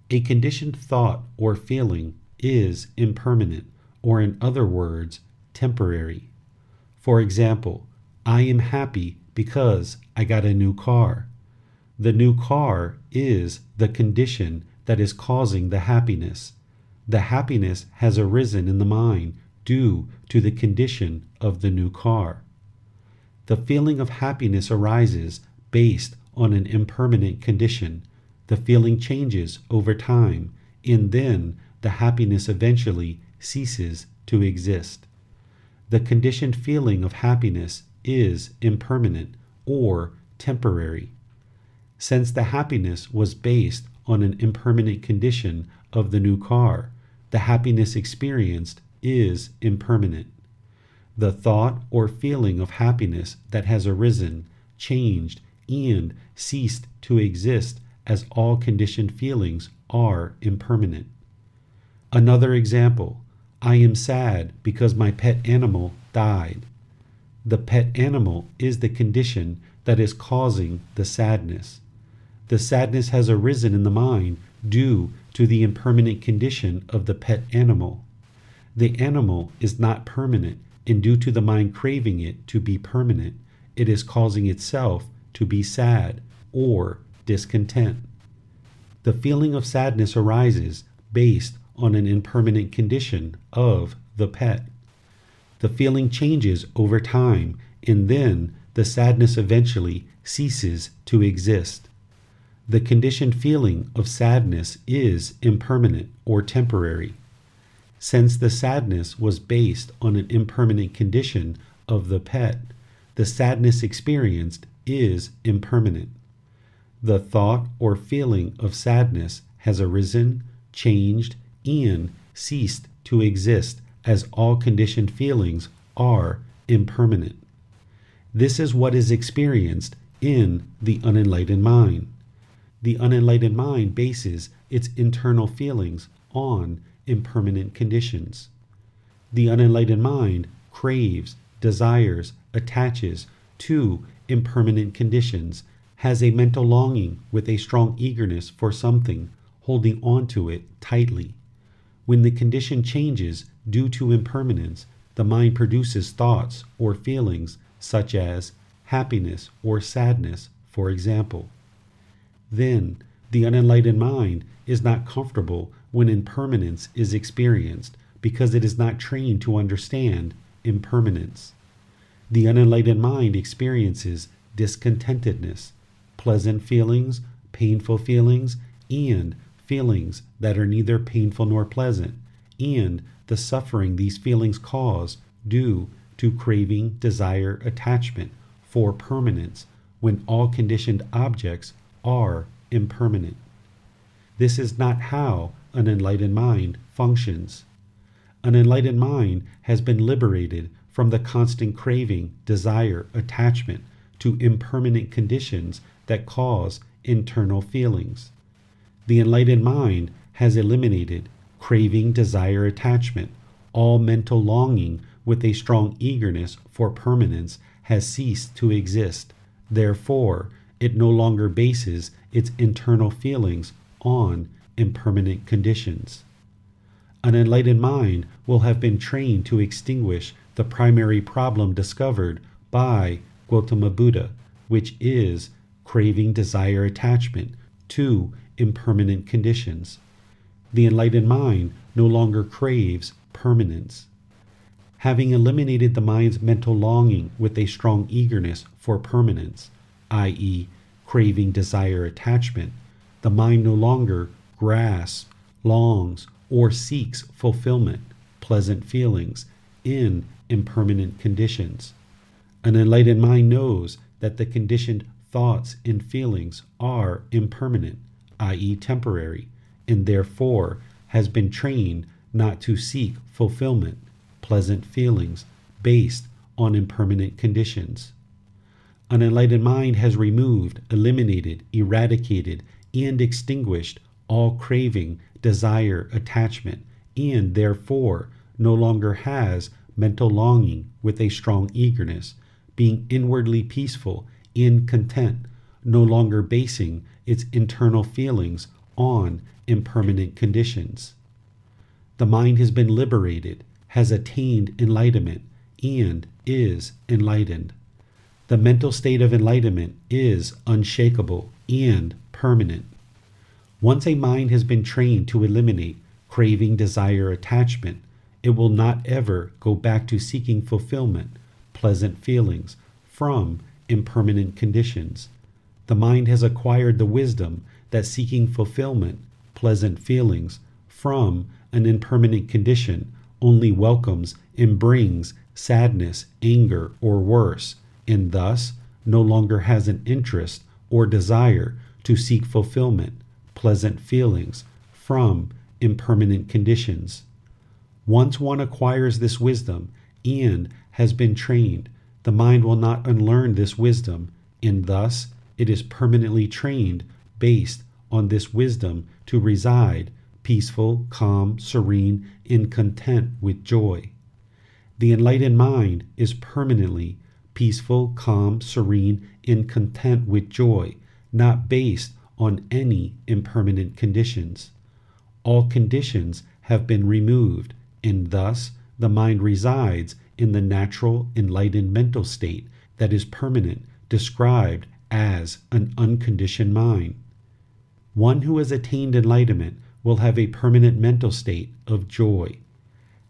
A conditioned thought or feeling is impermanent, or in other words, temporary. For example, I am happy because I got a new car. The new car is the condition that is causing the happiness. The happiness has arisen in the mind due to the condition of the new car. The feeling of happiness arises based on an impermanent condition. The feeling changes over time, and then the happiness eventually ceases to exist. The conditioned feeling of happiness is impermanent or temporary. Since the happiness was based on an impermanent condition of the new car, the happiness experienced is impermanent. The thought or feeling of happiness that has arisen, changed, and ceased to exist, as all conditioned feelings are impermanent. Another example: I am sad because my pet animal died. The pet animal is the condition that is causing the sadness. The sadness has arisen in the mind due to the impermanent condition of the pet animal. The animal is not permanent, and due to the mind craving it to be permanent, it is causing itself to be sad or discontent. The feeling of sadness arises based on an impermanent condition of the pet. The feeling changes over time, and then the sadness eventually ceases to exist. The conditioned feeling of sadness is impermanent or temporary. Since the sadness was based on an impermanent condition of the pet, the sadness experienced is impermanent. The thought or feeling of sadness has arisen, changed, and ceased to exist, as all conditioned feelings are impermanent. This is what is experienced in the unenlightened mind. The unenlightened mind bases its internal feelings on impermanent conditions. The unenlightened mind craves, desires, attaches to impermanent conditions, has a mental longing with a strong eagerness for something, holding on to it tightly. When the condition changes due to impermanence, the mind produces thoughts or feelings such as happiness or sadness, for example. Then, the unenlightened mind is not comfortable when impermanence is experienced because it is not trained to understand impermanence. The unenlightened mind experiences discontentedness, pleasant feelings, painful feelings, and feelings that are neither painful nor pleasant, and the suffering these feelings cause due to craving, desire, attachment for permanence when all conditioned objects are impermanent. This is not how an enlightened mind functions. An enlightened mind has been liberated from the constant craving, desire, attachment to impermanent conditions that cause internal feelings. The enlightened mind has eliminated craving, desire, attachment. All mental longing with a strong eagerness for permanence has ceased to exist. Therefore, it no longer bases its internal feelings on impermanent conditions. An enlightened mind will have been trained to extinguish the primary problem discovered by Gotama Buddha, which is craving, desire, attachment to impermanent conditions. The enlightened mind no longer craves permanence. Having eliminated the mind's mental longing with a strong eagerness for permanence, i.e., craving, desire, attachment, the mind no longer grasps, longs, or seeks fulfillment, pleasant feelings, in impermanent conditions. An enlightened mind knows that the conditioned thoughts and feelings are impermanent, i.e., temporary, and therefore has been trained not to seek fulfillment, pleasant feelings, based on impermanent conditions. An enlightened mind has removed, eliminated, eradicated, and extinguished all craving, desire, attachment, and therefore no longer has mental longing with a strong eagerness, being inwardly peaceful and content, no longer basing its internal feelings on impermanent conditions. The mind has been liberated, has attained enlightenment, and is enlightened. The mental state of enlightenment is unshakable and permanent. Once a mind has been trained to eliminate craving, desire, attachment, it will not ever go back to seeking fulfillment, pleasant feelings, from impermanent conditions. The mind has acquired the wisdom that seeking fulfillment, pleasant feelings, from an impermanent condition only welcomes and brings sadness, anger, or worse, and thus no longer has an interest or desire to seek fulfillment, pleasant feelings, from impermanent conditions. Once one acquires this wisdom and has been trained, the mind will not unlearn this wisdom, and thus it is permanently trained based on this wisdom to reside peaceful, calm, serene, and content with joy. The enlightened mind is permanently peaceful, calm, serene, and content with joy, not based on any impermanent conditions. All conditions have been removed, and thus the mind resides in the natural enlightened mental state that is permanent, described as an unconditioned mind. One who has attained enlightenment will have a permanent mental state of joy.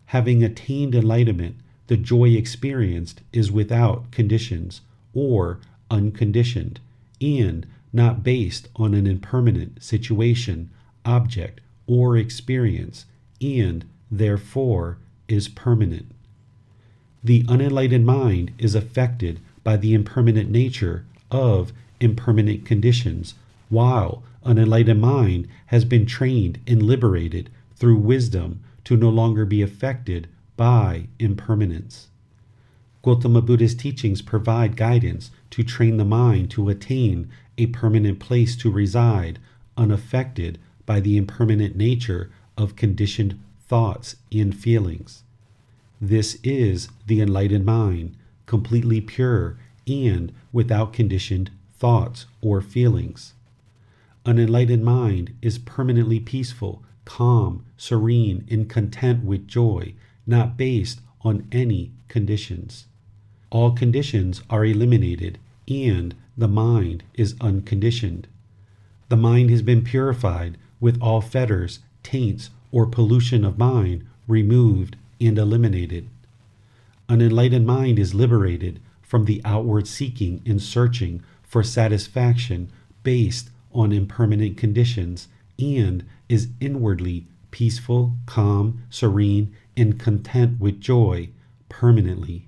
Having attained enlightenment, the joy experienced is without conditions or unconditioned, and not based on an impermanent situation, object, or experience, and therefore is permanent. The unenlightened mind is affected by the impermanent nature of impermanent conditions, while an enlightened mind has been trained and liberated through wisdom to no longer be affected by impermanence. Gotama Buddha's teachings provide guidance to train the mind to attain a permanent place to reside, unaffected by the impermanent nature of conditioned thoughts and feelings. This is the enlightened mind, completely pure and without conditioned thoughts or feelings. An enlightened mind is permanently peaceful, calm, serene, and content with joy, not based on any conditions. All conditions are eliminated, and the mind is unconditioned. The mind has been purified with all fetters, taints, or pollution of mind removed and eliminated. An enlightened mind is liberated from the outward seeking and searching for satisfaction based on impermanent conditions, and is inwardly peaceful, calm, serene, and content with joy permanently.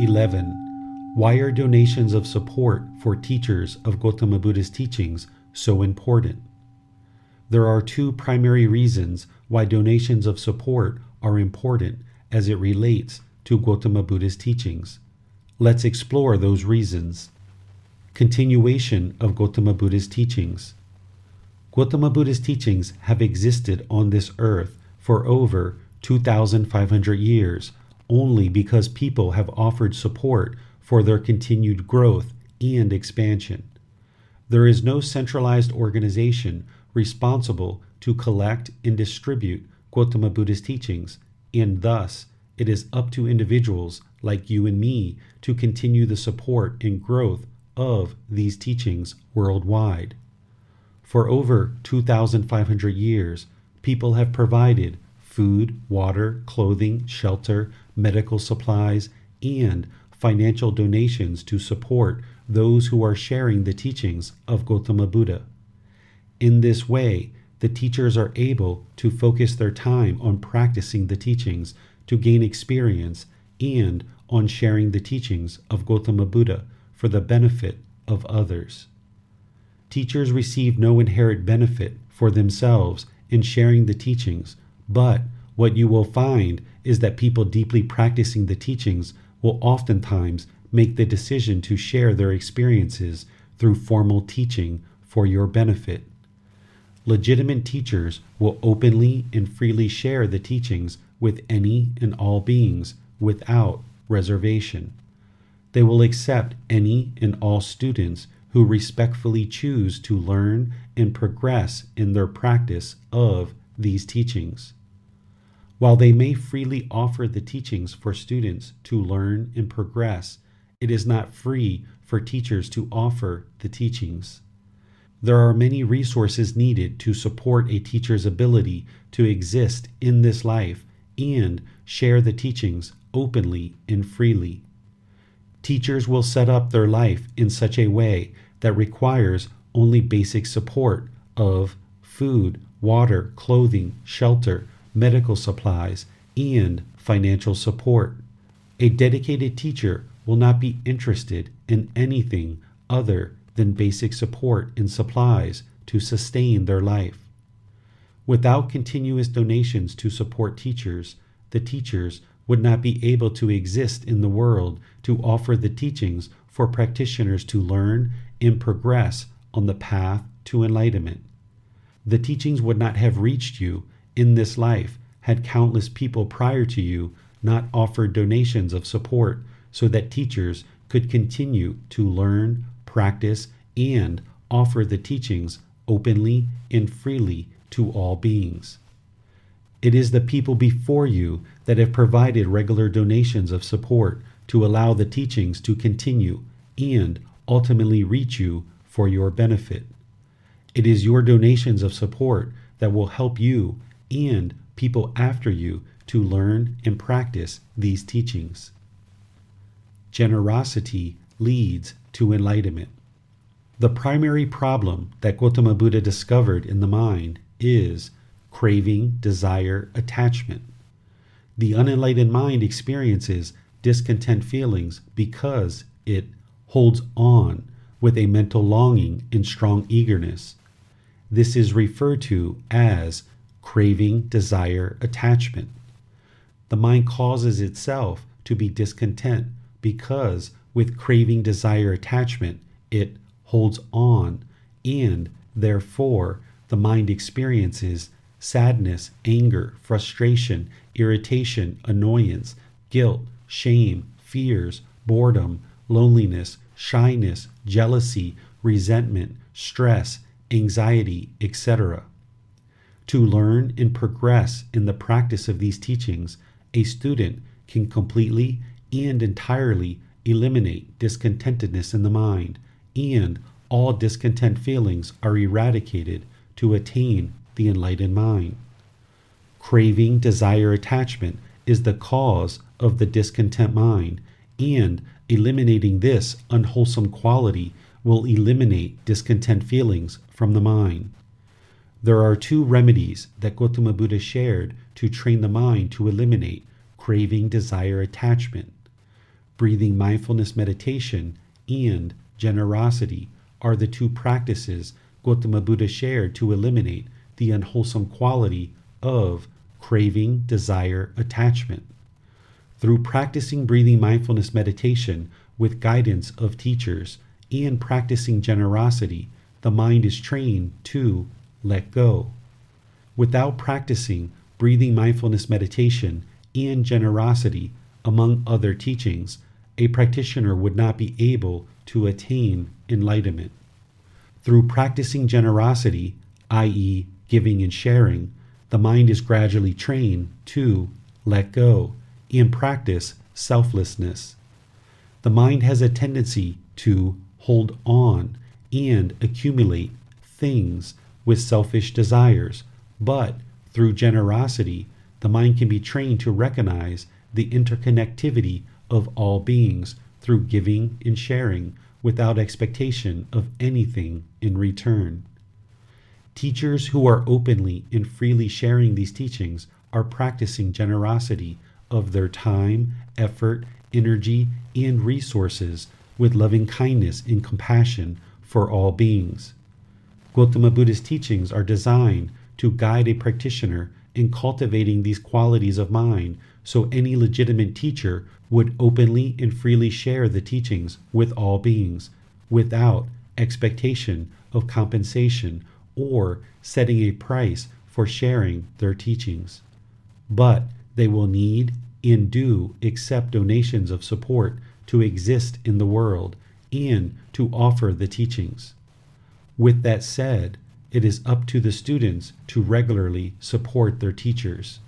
11. Why are donations of support for teachers of Gotama Buddha's teachings so important? There are two primary reasons why donations of support are important as it relates to Gotama Buddha's teachings. Let's explore those reasons. Continuation of Gotama Buddha's teachings. Gotama Buddha's teachings have existed on this earth for over 2,500 years only because people have offered support for their continued growth and expansion. There is no centralized organization responsible to collect and distribute Gotama Buddha's teachings, and thus it is up to individuals like you and me to continue the support and growth of these teachings worldwide. For over 2,500 years, people have provided food, water, clothing, shelter, medical supplies, and financial donations to support those who are sharing the teachings of Gotama Buddha. In this way, the teachers are able to focus their time on practicing the teachings to gain experience and on sharing the teachings of Gotama Buddha for the benefit of others. Teachers receive no inherent benefit for themselves in sharing the teachings, but what you will find is that people deeply practicing the teachings will oftentimes make the decision to share their experiences through formal teaching for your benefit. Legitimate teachers will openly and freely share the teachings with any and all beings without reservation. They will accept any and all students who respectfully choose to learn and progress in their practice of these teachings. While they may freely offer the teachings for students to learn and progress, it is not free for teachers to offer the teachings. There are many resources needed to support a teacher's ability to exist in this life and share the teachings openly and freely. Teachers will set up their life in such a way that requires only basic support of food, water, clothing, shelter, medical supplies, and financial support. A dedicated teacher will not be interested in anything other than basic support and supplies to sustain their life. Without continuous donations to support teachers, the teachers would not be able to exist in the world to offer the teachings for practitioners to learn and progress on the path to enlightenment. The teachings would not have reached you in this life had countless people prior to you not offered donations of support so that teachers could continue to learn, practice, and offer the teachings openly and freely to all beings. It is the people before you that have provided regular donations of support to allow the teachings to continue and ultimately reach you for your benefit. It is your donations of support that will help you and people after you to learn and practice these teachings. Generosity leads to enlightenment. The primary problem that Gotama Buddha discovered in the mind is craving, desire, attachment. The unenlightened mind experiences discontent feelings because it holds on with a mental longing and strong eagerness. This is referred to as craving, desire, attachment. The mind causes itself to be discontent because with craving, desire, attachment, it holds on, and therefore the mind experiences sadness, anger, frustration, irritation, annoyance, guilt, shame, fears, boredom, loneliness, shyness, jealousy, resentment, stress, anxiety, etc. To learn and progress in the practice of these teachings, a student can completely and entirely eliminate discontentedness in the mind, and all discontent feelings are eradicated to attain the enlightened mind. Craving, desire, attachment is the cause of the discontent mind, and eliminating this unwholesome quality will eliminate discontent feelings from the mind. There are two remedies that Gotama Buddha shared to train the mind to eliminate craving, desire, attachment. Breathing mindfulness meditation and generosity are the two practices Gotama Buddha shared to eliminate the unwholesome quality of craving, desire, attachment. Through practicing breathing mindfulness meditation with guidance of teachers and practicing generosity, the mind is trained to let go. Without practicing breathing mindfulness meditation and generosity, among other teachings, a practitioner would not be able to attain enlightenment. Through practicing generosity, i.e., giving and sharing, the mind is gradually trained to let go and practice selflessness. The mind has a tendency to hold on and accumulate things with selfish desires, but through generosity, the mind can be trained to recognize the interconnectivity of all beings through giving and sharing without expectation of anything in return. Teachers who are openly and freely sharing these teachings are practicing generosity of their time, effort, energy, and resources with loving kindness and compassion for all beings. Gotama Buddha's teachings are designed to guide a practitioner in cultivating these qualities of mind, so any legitimate teacher would openly and freely share the teachings with all beings, without expectation of compensation or setting a price for sharing their teachings. But they will need and do accept donations of support to exist in the world and to offer the teachings. With that said, it is up to the students to regularly support their teachers.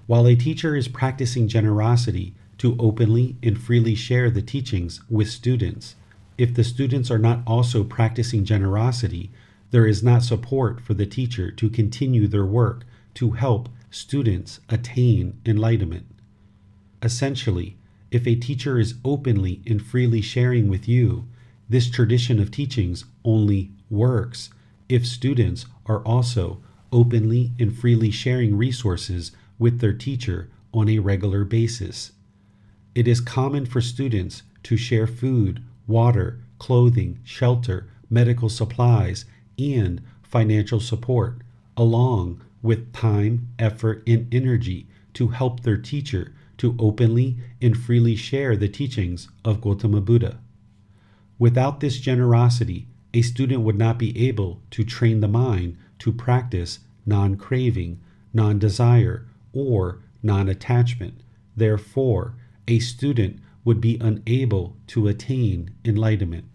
While a teacher is practicing generosity to openly and freely share the teachings with students, if the students are not also practicing generosity, there is not support for the teacher to continue their work to help students attain enlightenment. Essentially, if a teacher is openly and freely sharing with you, this tradition of teachings only works if students are also openly and freely sharing resources with their teacher on a regular basis. It is common for students to share food, water, clothing, shelter, medical supplies, and financial support, along with time, effort, and energy to help their teacher to openly and freely share the teachings of Gotama Buddha. Without this generosity, a student would not be able to train the mind to practice non-craving, non-desire, or non-attachment. Therefore, a student would be unable to attain enlightenment.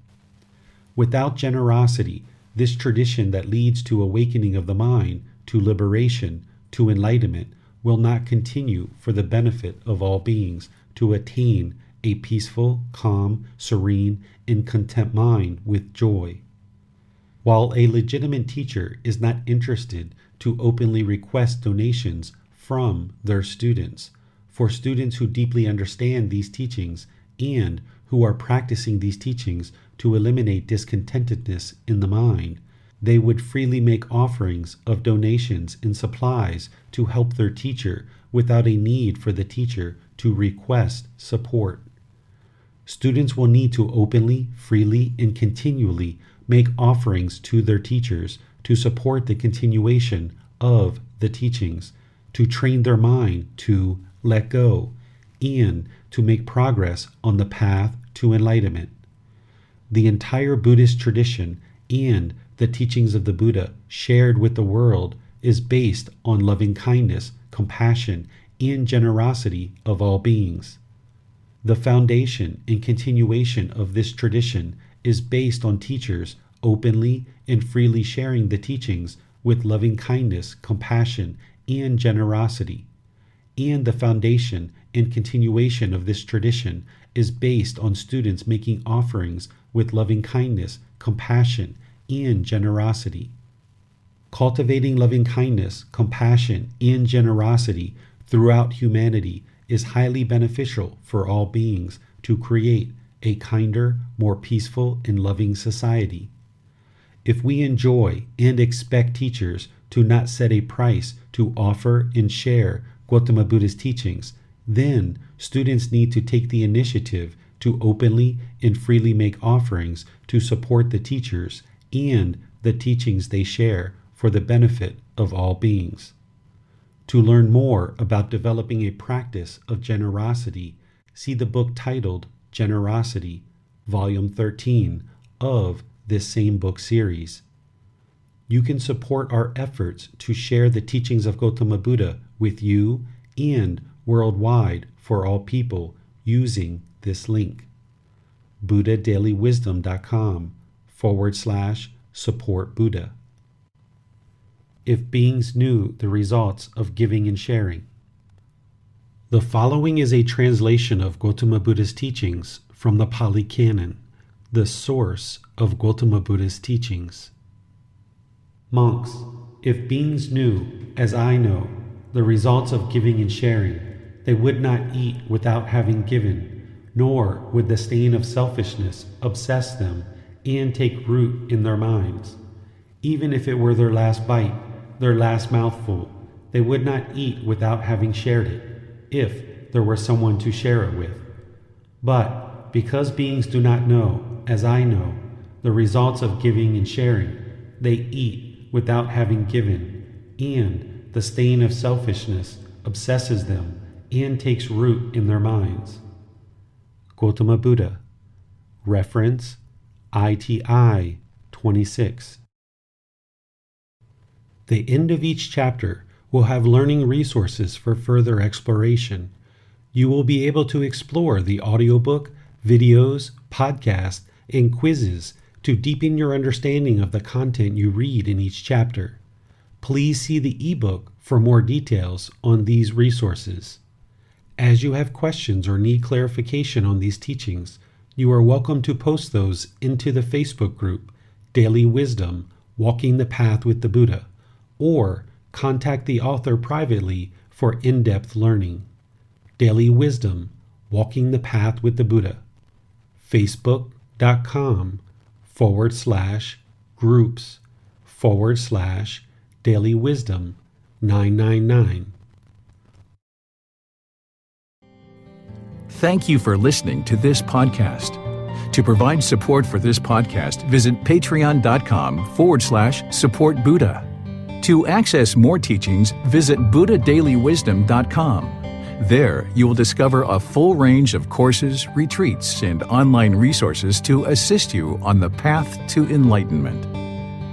Without generosity, this tradition that leads to awakening of the mind, to liberation, to enlightenment, will not continue for the benefit of all beings to attain a peaceful, calm, serene, and content mind with joy. While a legitimate teacher is not interested to openly request donations from their students, for students who deeply understand these teachings and who are practicing these teachings to eliminate discontentedness in the mind, they would freely make offerings of donations and supplies to help their teacher without a need for the teacher to request support. Students will need to openly, freely, and continually make offerings to their teachers to support the continuation of the teachings, to train their mind to let go, and to make progress on the path to enlightenment. The entire Buddhist tradition and the teachings of the Buddha shared with the world is based on loving kindness, compassion, and generosity of all beings. The foundation and continuation of this tradition is based on teachers openly and freely sharing the teachings with loving kindness, compassion, and generosity. And the foundation and continuation of this tradition is based on students making offerings with loving kindness, compassion, and generosity. Cultivating loving kindness, compassion, and generosity throughout humanity is highly beneficial for all beings to create a kinder, more peaceful, and loving society. If we enjoy and expect teachers to not set a price to offer and share Gotama Buddha's teachings, then students need to take the initiative to openly and freely make offerings to support the teachers and the teachings they share for the benefit of all beings. To learn more about developing a practice of generosity, see the book titled Generosity, Volume 13 of this same book series. You can support our efforts to share the teachings of Gotama Buddha with you and worldwide for all people using this link, buddhadailywisdom.com/support Buddha. If beings knew the results of giving and sharing. The following is a translation of Gotama Buddha's teachings from the Pali Canon, the source of Gotama Buddha's teachings. Monks, if beings knew, as I know, the results of giving and sharing, they would not eat without having given, nor would the stain of selfishness obsess them and take root in their minds. Even if it were their last bite, their last mouthful, they would not eat without having shared it, if there were someone to share it with. But because beings do not know, as I know, the results of giving and sharing, they eat without having given, and the stain of selfishness obsesses them and takes root in their minds. Gotama Buddha. Reference ITI 26. The end of each chapter will have learning resources for further exploration. You will be able to explore the audiobook, videos, podcasts, and quizzes to deepen your understanding of the content you read in each chapter. Please see the ebook for more details on these resources. As you have questions or need clarification on these teachings, you are welcome to post those into the Facebook group Daily Wisdom Walking the Path with the Buddha, or contact the author privately for in-depth learning. Daily Wisdom, Walking the Path with the Buddha. Facebook.com/groups/Daily Wisdom 999. Thank you for listening to this podcast. To provide support for this podcast, visit patreon.com/support Buddha. To access more teachings, visit buddhadailywisdom.com. There, you will discover a full range of courses, retreats, and online resources to assist you on the path to enlightenment.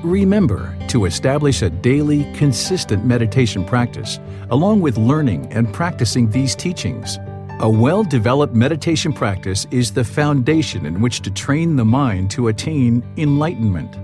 Remember to establish a daily, consistent meditation practice, along with learning and practicing these teachings. A well-developed meditation practice is the foundation in which to train the mind to attain enlightenment.